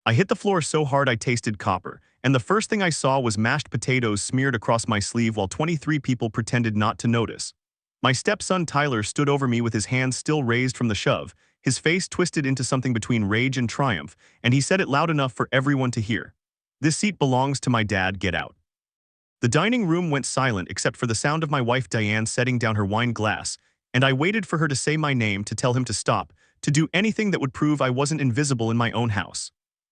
I hit the floor so hard I tasted copper, and the first thing I saw was mashed potatoes smeared across my sleeve while 23 people pretended not to notice. My stepson Tyler stood over me with his hands still raised from the shove, his face twisted into something between rage and triumph, and he said it loud enough for everyone to hear. "This seat belongs to my dad, get out." The dining room went silent except for the sound of my wife Diane setting down her wine glass, and I waited for her to say my name to tell him to stop, to do anything that would prove I wasn't invisible in my own house.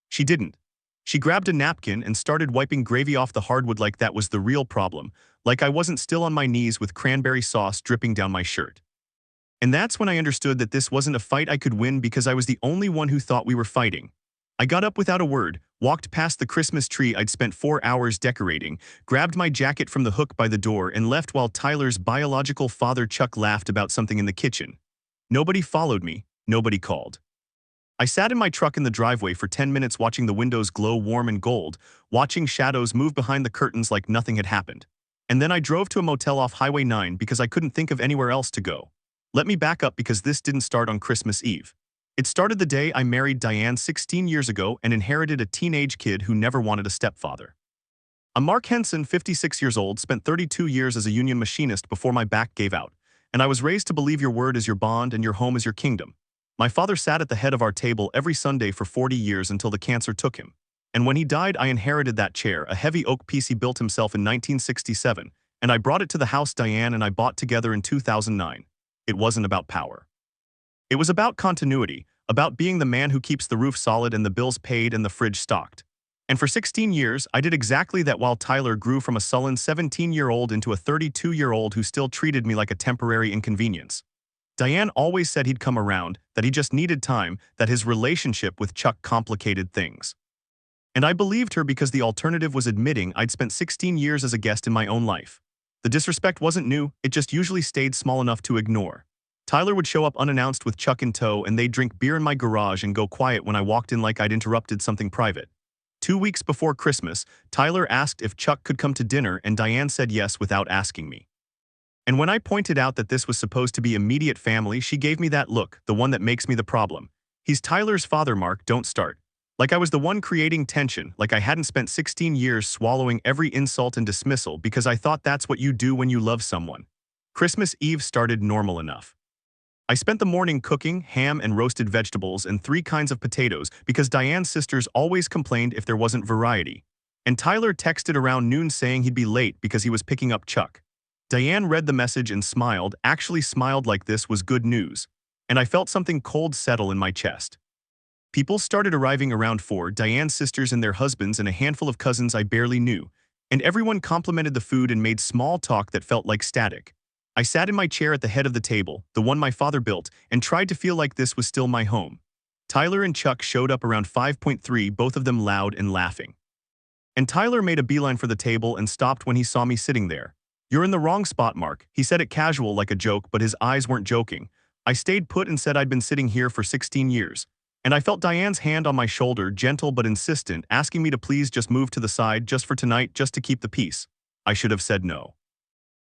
She didn't. She grabbed a napkin and started wiping gravy off the hardwood like that was the real problem, like I wasn't still on my knees with cranberry sauce dripping down my shirt. And that's when I understood that this wasn't a fight I could win because I was the only one who thought we were fighting. I got up without a word, walked past the Christmas tree I'd spent 4 hours decorating, grabbed my jacket from the hook by the door and left while Tyler's biological father Chuck laughed about something in the kitchen. Nobody followed me, nobody called. I sat in my truck in the driveway for 10 minutes watching the windows glow warm and gold, watching shadows move behind the curtains like nothing had happened. And then I drove to a motel off Highway 9 because I couldn't think of anywhere else to go. Let me back up because this didn't start on Christmas Eve. It started the day I married Diane 16 years ago and inherited a teenage kid who never wanted a stepfather. I'm Mark Henson, 56 years old, spent 32 years as a union machinist before my back gave out, and I was raised to believe your word is your bond and your home is your kingdom. My father sat at the head of our table every Sunday for 40 years until the cancer took him. And when he died, I inherited that chair, a heavy oak piece he built himself in 1967, and I brought it to the house Diane and I bought together in 2009. It wasn't about power. It was about continuity, about being the man who keeps the roof solid and the bills paid and the fridge stocked. And for 16 years, I did exactly that while Tyler grew from a sullen 17-year-old into a 32-year-old who still treated me like a temporary inconvenience. Diane always said he'd come around, that he just needed time, that his relationship with Chuck complicated things. And I believed her because the alternative was admitting I'd spent 16 years as a guest in my own life. The disrespect wasn't new, it just usually stayed small enough to ignore. Tyler would show up unannounced with Chuck in tow and they'd drink beer in my garage and go quiet when I walked in like I'd interrupted something private. 2 weeks before Christmas, Tyler asked if Chuck could come to dinner and Diane said yes without asking me. And when I pointed out that this was supposed to be immediate family, she gave me that look, the one that makes me the problem. "He's Tyler's father, Mark, don't start." Like I was the one creating tension, like I hadn't spent 16 years swallowing every insult and dismissal because I thought that's what you do when you love someone. Christmas Eve started normal enough. I spent the morning cooking ham and roasted vegetables and 3 kinds of potatoes because Diane's sisters always complained if there wasn't variety. And Tyler texted around noon saying he'd be late because he was picking up Chuck. Diane read the message and smiled, actually smiled like this was good news. And I felt something cold settle in my chest. People started arriving around 4, Diane's sisters and their husbands and a handful of cousins I barely knew. And everyone complimented the food and made small talk that felt like static. I sat in my chair at the head of the table, the one my father built, and tried to feel like this was still my home. Tyler and Chuck showed up around 5:3, both of them loud and laughing. And Tyler made a beeline for the table and stopped when he saw me sitting there. "You're in the wrong spot, Mark." He said it casual like a joke, but his eyes weren't joking. I stayed put and said I'd been sitting here for 16 years. And I felt Diane's hand on my shoulder, gentle but insistent, asking me to please just move to the side, just for tonight, just to keep the peace. I should have said no.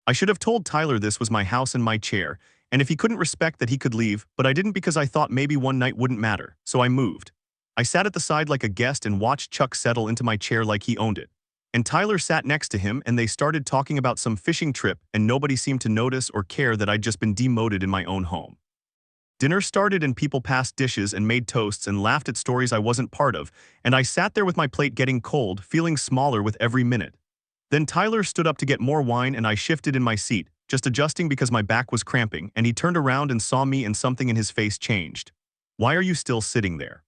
I should have told Tyler this was my house and my chair, and if he couldn't respect that he could leave, but I didn't because I thought maybe one night wouldn't matter, so I moved. I sat at the side like a guest and watched Chuck settle into my chair like he owned it. And Tyler sat next to him and they started talking about some fishing trip and nobody seemed to notice or care that I'd just been demoted in my own home. Dinner started and people passed dishes and made toasts and laughed at stories I wasn't part of, and I sat there with my plate getting cold, feeling smaller with every minute. Then Tyler stood up to get more wine and I shifted in my seat, just adjusting because my back was cramping, and he turned around and saw me and something in his face changed. "Why are you still sitting there?"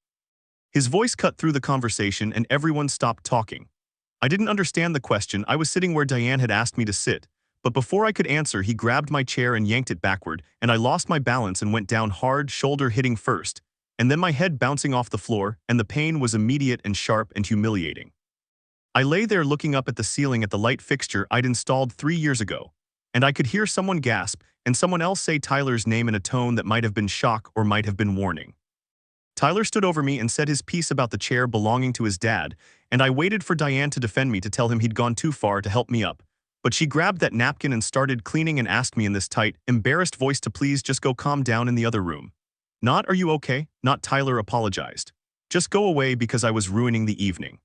His voice cut through the conversation and everyone stopped talking. I didn't understand the question. I was sitting where Diane had asked me to sit, but before I could answer he grabbed my chair and yanked it backward, and I lost my balance and went down hard, shoulder hitting first, and then my head bouncing off the floor, and the pain was immediate and sharp and humiliating. I lay there looking up at the ceiling at the light fixture I'd installed 3 years ago, and I could hear someone gasp and someone else say Tyler's name in a tone that might have been shock or might have been warning. Tyler stood over me and said his piece about the chair belonging to his dad, and I waited for Diane to defend me to tell him he'd gone too far to help me up. But she grabbed that napkin and started cleaning and asked me in this tight, embarrassed voice to please just go calm down in the other room. Not "Are you okay?" Not Tyler apologized. Just go away because I was ruining the evening.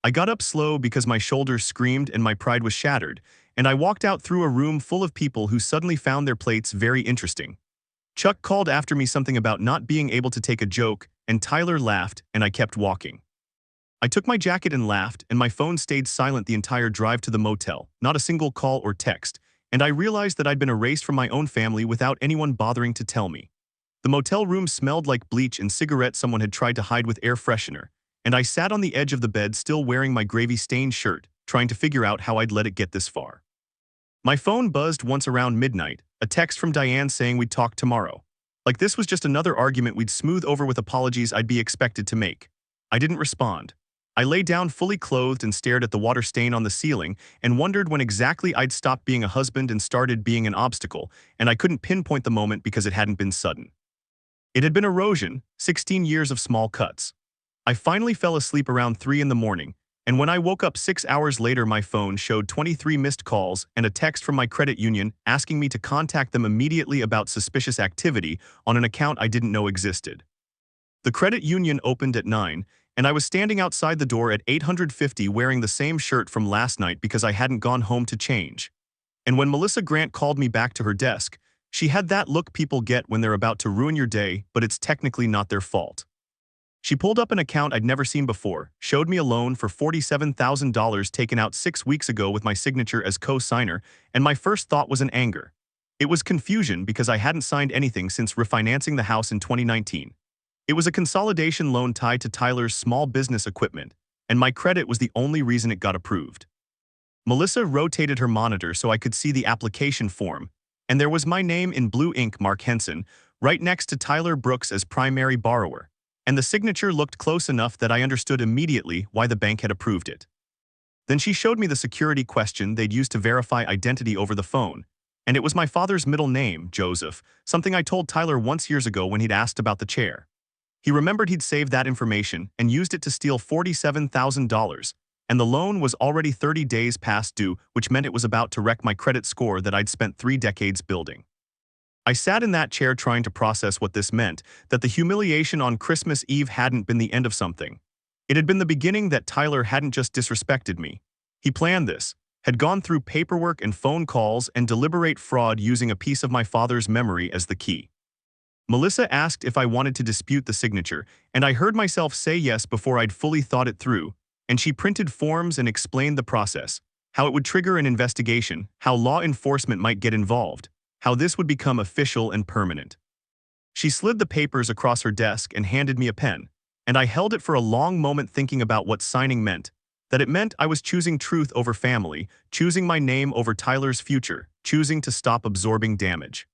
I got up slow because my shoulders screamed and my pride was shattered, and I walked out through a room full of people who suddenly found their plates very interesting. Chuck called after me something about not being able to take a joke, and Tyler laughed, and I kept walking. I took my jacket and laughed, and my phone stayed silent the entire drive to the motel, not a single call or text, and I realized that I'd been erased from my own family without anyone bothering to tell me. The motel room smelled like bleach and cigarettes someone had tried to hide with air freshener, and I sat on the edge of the bed still wearing my gravy-stained shirt, trying to figure out how I'd let it get this far. My phone buzzed once around midnight, a text from Diane saying we'd talk tomorrow. Like this was just another argument we'd smooth over with apologies I'd be expected to make. I didn't respond. I lay down fully clothed and stared at the water stain on the ceiling and wondered when exactly I'd stopped being a husband and started being an obstacle, and I couldn't pinpoint the moment because it hadn't been sudden. It had been erosion, 16 years of small cuts. I finally fell asleep around 3 in the morning, and when I woke up 6 hours later my phone showed 23 missed calls and a text from my credit union asking me to contact them immediately about suspicious activity on an account I didn't know existed. The credit union opened at 9, and I was standing outside the door at 850 wearing the same shirt from last night because I hadn't gone home to change. And when Melissa Grant called me back to her desk, she had that look people get when they're about to ruin your day, but it's technically not their fault. She pulled up an account I'd never seen before, showed me a loan for $47,000 taken out 6 weeks ago with my signature as co-signer, and my first thought was an anger. It was confusion because I hadn't signed anything since refinancing the house in 2019. It was a consolidation loan tied to Tyler's small business equipment, and my credit was the only reason it got approved. Melissa rotated her monitor so I could see the application form, and there was my name in blue ink, Mark Henson, right next to Tyler Brooks as primary borrower, and the signature looked close enough that I understood immediately why the bank had approved it. Then she showed me the security question they'd used to verify identity over the phone, and it was my father's middle name, Joseph, something I told Tyler once years ago when he'd asked about the chair. He remembered he'd saved that information and used it to steal $47,000, and the loan was already 30 days past due, which meant it was about to wreck my credit score that I'd spent 3 decades building. I sat in that chair trying to process what this meant, that the humiliation on Christmas Eve hadn't been the end of something. It had been the beginning that Tyler hadn't just disrespected me. He planned this, had gone through paperwork and phone calls and deliberate fraud using a piece of my father's memory as the key. Melissa asked if I wanted to dispute the signature, and I heard myself say yes before I'd fully thought it through, and she printed forms and explained the process, how it would trigger an investigation, how law enforcement might get involved, how this would become official and permanent. She slid the papers across her desk and handed me a pen, and I held it for a long moment thinking about what signing meant, that it meant I was choosing truth over family, choosing my name over Tyler's future, choosing to stop absorbing damage.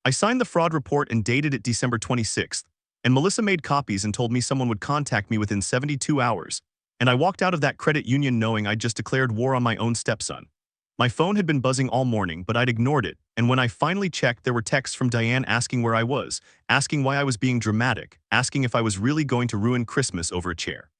I signed the fraud report and dated it December 26th, and Melissa made copies and told me someone would contact me within 72 hours, and I walked out of that credit union knowing I'd just declared war on my own stepson. My phone had been buzzing all morning, but I'd ignored it, and when I finally checked, there were texts from Diane asking where I was, asking why I was being dramatic, asking if I was really going to ruin Christmas over a chair.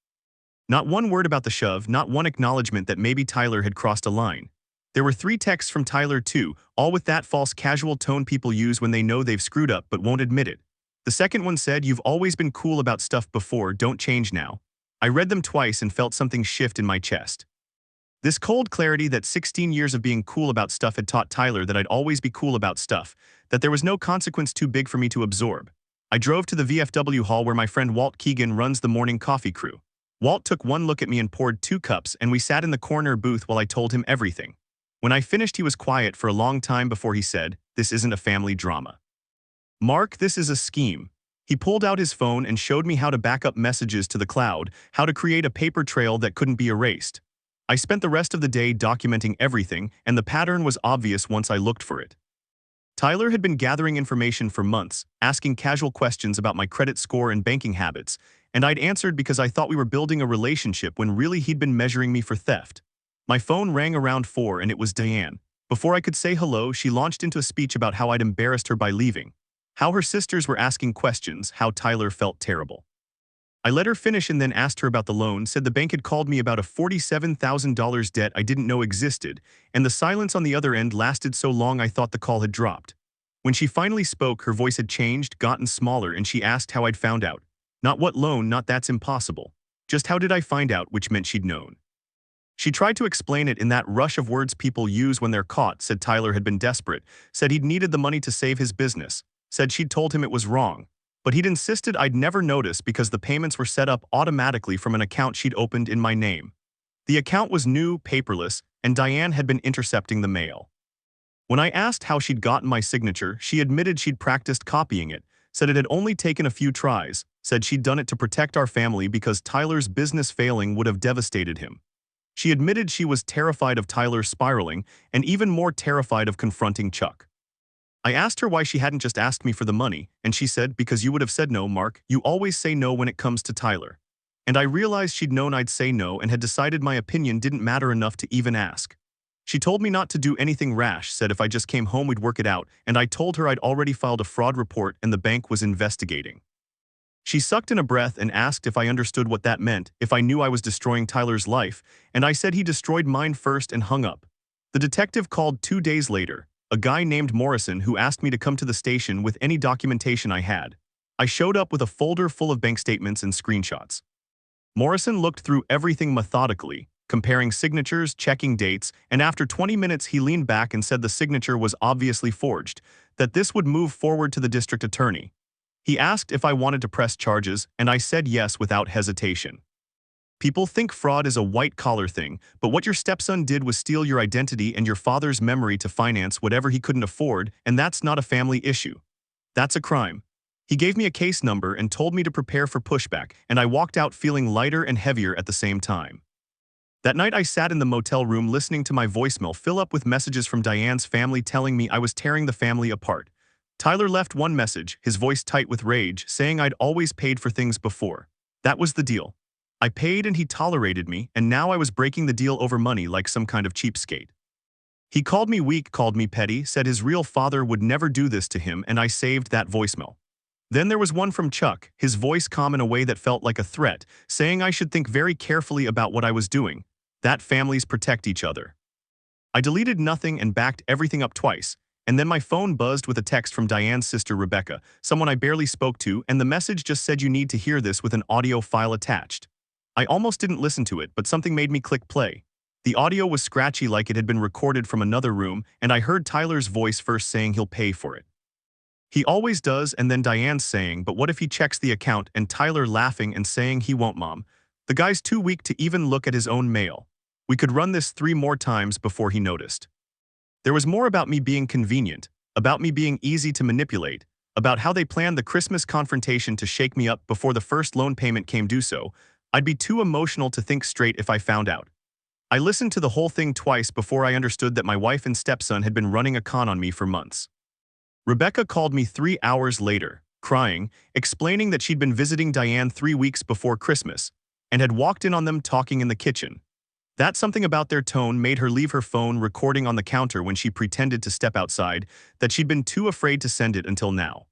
Not one word about the shove, not one acknowledgement that maybe Tyler had crossed a line. There were 3 texts from Tyler too, all with that false casual tone people use when they know they've screwed up but won't admit it. The second one said, "You've always been cool about stuff before, don't change now." I read them twice and felt something shift in my chest. This cold clarity that 16 years of being cool about stuff had taught Tyler that I'd always be cool about stuff, that there was no consequence too big for me to absorb. I drove to the VFW hall where my friend Walt Keegan runs the morning coffee crew. Walt took one look at me and poured 2 cups, and we sat in the corner booth while I told him everything. When I finished, he was quiet for a long time before he said, "This isn't a family drama, Mark, this is a scheme." He pulled out his phone and showed me how to back up messages to the cloud, how to create a paper trail that couldn't be erased. I spent the rest of the day documenting everything, and the pattern was obvious once I looked for it. Tyler had been gathering information for months, asking casual questions about my credit score and banking habits, and I'd answered because I thought we were building a relationship when really he'd been measuring me for theft. My phone rang around 4 and it was Diane. Before I could say hello, she launched into a speech about how I'd embarrassed her by leaving, how her sisters were asking questions, how Tyler felt terrible. I let her finish and then asked her about the loan, said the bank had called me about a $47,000 debt I didn't know existed, and the silence on the other end lasted so long I thought the call had dropped. When she finally spoke, her voice had changed, gotten smaller, and she asked how I'd found out. Not what loan, not that's impossible. Just how did I find out, which meant she'd known. She tried to explain it in that rush of words people use when they're caught, said Tyler had been desperate, said he'd needed the money to save his business, said she'd told him it was wrong. But he'd insisted I'd never notice because the payments were set up automatically from an account she'd opened in my name. The account was new, paperless, and Diane had been intercepting the mail. When I asked how she'd gotten my signature, she admitted she'd practiced copying it, said it had only taken a few tries, said she'd done it to protect our family because Tyler's business failing would have devastated him. She admitted she was terrified of Tyler spiraling and even more terrified of confronting Chuck. I asked her why she hadn't just asked me for the money, and she said, because you would have said no, Mark. You always say no when it comes to Tyler. And I realized she'd known I'd say no and had decided my opinion didn't matter enough to even ask. She told me not to do anything rash, said if I just came home we'd work it out, and I told her I'd already filed a fraud report and the bank was investigating. She sucked in a breath and asked if I understood what that meant, if I knew I was destroying Tyler's life, and I said he destroyed mine first and hung up. The detective called 2 days later, a guy named Morrison who asked me to come to the station with any documentation I had. I showed up with a folder full of bank statements and screenshots. Morrison looked through everything methodically, comparing signatures, checking dates, and after 20 minutes he leaned back and said the signature was obviously forged, that this would move forward to the district attorney. He asked if I wanted to press charges, and I said yes without hesitation. People think fraud is a white-collar thing, but what your stepson did was steal your identity and your father's memory to finance whatever he couldn't afford, and that's not a family issue. That's a crime. He gave me a case number and told me to prepare for pushback, and I walked out feeling lighter and heavier at the same time. That night I sat in the motel room listening to my voicemail fill up with messages from Diane's family telling me I was tearing the family apart. Tyler left one message, his voice tight with rage, saying I'd always paid for things before. That was the deal. I paid and he tolerated me, and now I was breaking the deal over money like some kind of cheapskate. He called me weak, called me petty, said his real father would never do this to him, and I saved that voicemail. Then there was one from Chuck, his voice calm in a way that felt like a threat, saying I should think very carefully about what I was doing, that families protect each other. I deleted nothing and backed everything up twice, and then my phone buzzed with a text from Diane's sister Rebecca, someone I barely spoke to, and the message just said you need to hear this with an audio file attached. I almost didn't listen to it, but something made me click play. The audio was scratchy like it had been recorded from another room, and I heard Tyler's voice first saying he'll pay for it. He always does, and then Diane's saying, but what if he checks the account, and Tyler laughing and saying he won't, Mom. The guy's too weak to even look at his own mail. We could run this 3 more times before he noticed. There was more about me being convenient, about me being easy to manipulate, about how they planned the Christmas confrontation to shake me up before the first loan payment came due, so I'd be too emotional to think straight if I found out. I listened to the whole thing twice before I understood that my wife and stepson had been running a con on me for months. Rebecca called me 3 hours later, crying, explaining that she'd been visiting Diane 3 weeks before Christmas and had walked in on them talking in the kitchen. That something about their tone made her leave her phone recording on the counter when she pretended to step outside, that she'd been too afraid to send it until now.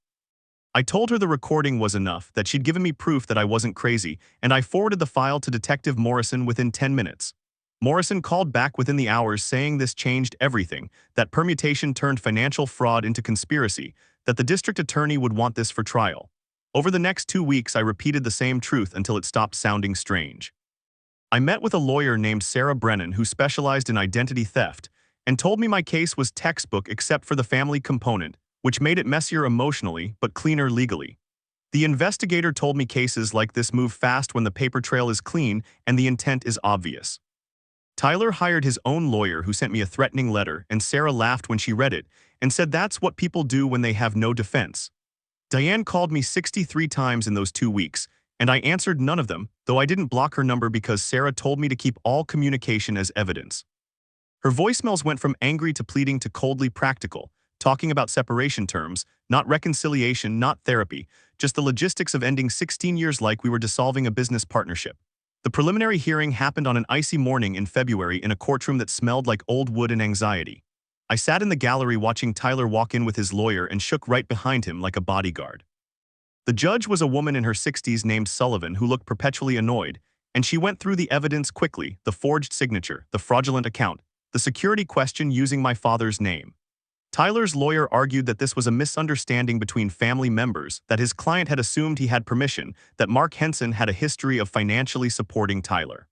I told her the recording was enough, that she'd given me proof that I wasn't crazy, and I forwarded the file to Detective Morrison within 10 minutes. Morrison called back within the hours saying this changed everything, that permutation turned financial fraud into conspiracy, that the district attorney would want this for trial. Over the next 2 weeks I repeated the same truth until it stopped sounding strange. I met with a lawyer named Sarah Brennan who specialized in identity theft and told me my case was textbook except for the family component, which made it messier emotionally but cleaner legally. The investigator told me cases like this move fast when the paper trail is clean and the intent is obvious. Tyler hired his own lawyer who sent me a threatening letter, and Sarah laughed when she read it and said that's what people do when they have no defense. Diane called me 63 times in those 2 weeks, and I answered none of them, though I didn't block her number because Sarah told me to keep all communication as evidence. Her voicemails went from angry to pleading to coldly practical, talking about separation terms, not reconciliation, not therapy, just the logistics of ending 16 years like we were dissolving a business partnership. The preliminary hearing happened on an icy morning in February in a courtroom that smelled like old wood and anxiety. I sat in the gallery watching Tyler walk in with his lawyer and shook right behind him like a bodyguard. The judge was a woman in her 60s named Sullivan who looked perpetually annoyed, and she went through the evidence quickly, the forged signature, the fraudulent account, the security question using my father's name. Tyler's lawyer argued that this was a misunderstanding between family members, that his client had assumed he had permission, that Mark Henson had a history of financially supporting Tyler.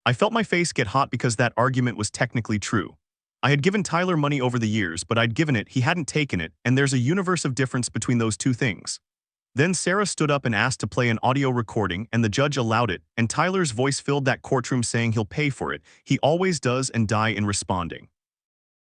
I felt my face get hot because that argument was technically true. I had given Tyler money over the years, but I'd given it, he hadn't taken it, and there's a universe of difference between those two things. Then Sarah stood up and asked to play an audio recording, and the judge allowed it, and Tyler's voice filled that courtroom saying he'll pay for it. He always does, and die in responding.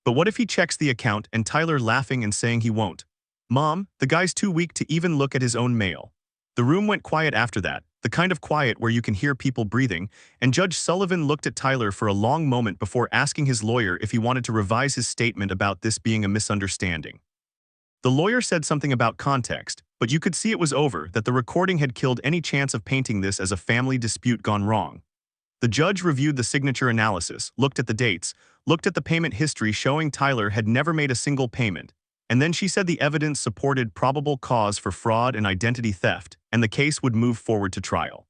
But what if he checks the account, and Tyler laughing and saying he won't? Mom, the guy's too weak to even look at his own mail. The room went quiet after that, the kind of quiet where you can hear people breathing, and Judge Sullivan looked at Tyler for a long moment before asking his lawyer if he wanted to revise his statement about this being a misunderstanding. The lawyer said something about context, but you could see it was over, that the recording had killed any chance of painting this as a family dispute gone wrong. The judge reviewed the signature analysis, looked at the dates, looked at the payment history showing Tyler had never made a single payment, and then she said the evidence supported probable cause for fraud and identity theft, and the case would move forward to trial.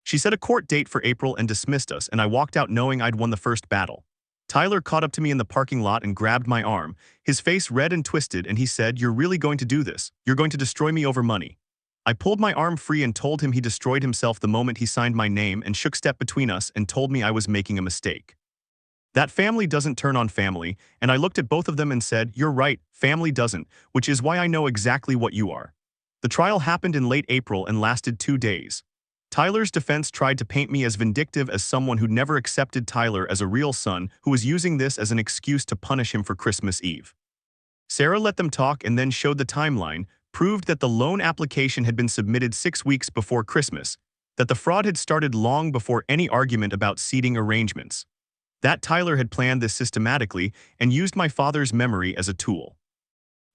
She set a court date for April and dismissed us, and I walked out knowing I'd won the first battle. Tyler caught up to me in the parking lot and grabbed my arm, his face red and twisted, and he said, "You're really going to do this? You're going to destroy me over money?" I pulled my arm free and told him he destroyed himself the moment he signed my name, and shook step between us and told me I was making a mistake. That family doesn't turn on family, and I looked at both of them and said, "You're right, family doesn't, which is why I know exactly what you are." The trial happened in late April and lasted 2 days. Tyler's defense tried to paint me as vindictive, as someone who'd never accepted Tyler as a real son, who was using this as an excuse to punish him for Christmas Eve. Sarah let them talk and then showed the timeline, proved that the loan application had been submitted 6 weeks before Christmas, that the fraud had started long before any argument about seating arrangements. That Tyler had planned this systematically and used my father's memory as a tool.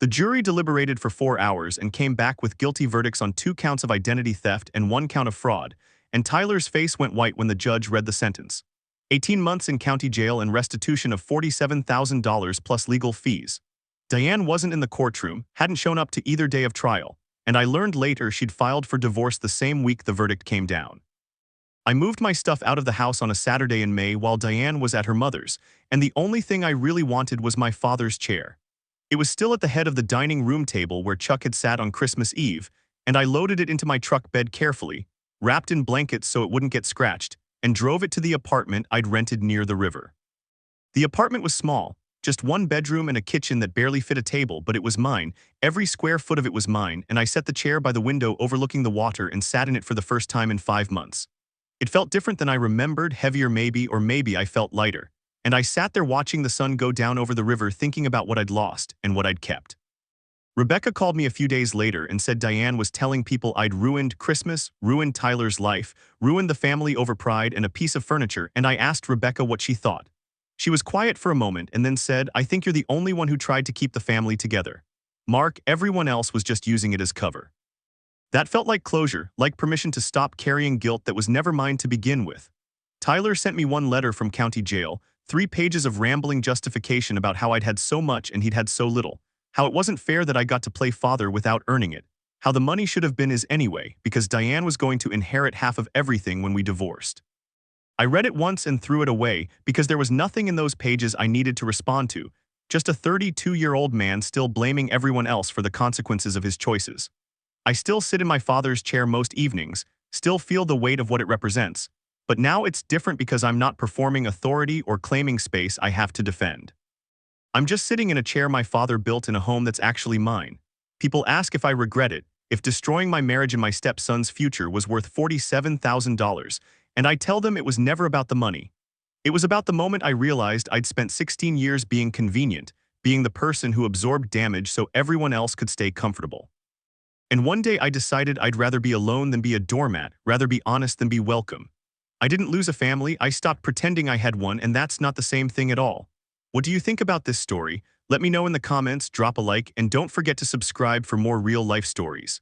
The jury deliberated for 4 hours and came back with guilty verdicts on 2 counts of identity theft and 1 count of fraud, and Tyler's face went white when the judge read the sentence. 18 months in county jail and restitution of $47,000 plus legal fees. Diane wasn't in the courtroom, hadn't shown up to either day of trial, and I learned later she'd filed for divorce the same week the verdict came down. I moved my stuff out of the house on a Saturday in May while Diane was at her mother's, and the only thing I really wanted was my father's chair. It was still at the head of the dining room table where Chuck had sat on Christmas Eve, and I loaded it into my truck bed carefully, wrapped in blankets so it wouldn't get scratched, and drove it to the apartment I'd rented near the river. The apartment was small, just 1 bedroom and a kitchen that barely fit a table, but it was mine. Every square foot of it was mine, and I set the chair by the window overlooking the water and sat in it for the first time in 5 months. It felt different than I remembered, heavier maybe, or maybe I felt lighter. And I sat there watching the sun go down over the river, thinking about what I'd lost and what I'd kept. Rebecca called me a few days later and said Diane was telling people I'd ruined Christmas, ruined Tyler's life, ruined the family over pride and a piece of furniture, and I asked Rebecca what she thought. She was quiet for a moment and then said, "I think you're the only one who tried to keep the family together. Mark, everyone else was just using it as cover." That felt like closure, like permission to stop carrying guilt that was never mine to begin with. Tyler sent me 1 letter from county jail, 3 pages of rambling justification about how I'd had so much and he'd had so little, how it wasn't fair that I got to play father without earning it, how the money should have been his anyway because Diane was going to inherit half of everything when we divorced. I read it once and threw it away because there was nothing in those pages I needed to respond to, just a 32-year-old man still blaming everyone else for the consequences of his choices. I still sit in my father's chair most evenings, still feel the weight of what it represents, but now it's different because I'm not performing authority or claiming space I have to defend. I'm just sitting in a chair my father built in a home that's actually mine. People ask if I regret it, if destroying my marriage and my stepson's future was worth $47,000, and I tell them it was never about the money. It was about the moment I realized I'd spent 16 years being convenient, being the person who absorbed damage so everyone else could stay comfortable. And one day I decided I'd rather be alone than be a doormat, rather be honest than be welcome. I didn't lose a family, I stopped pretending I had one, and that's not the same thing at all. What do you think about this story? Let me know in the comments, drop a like, and don't forget to subscribe for more real-life stories.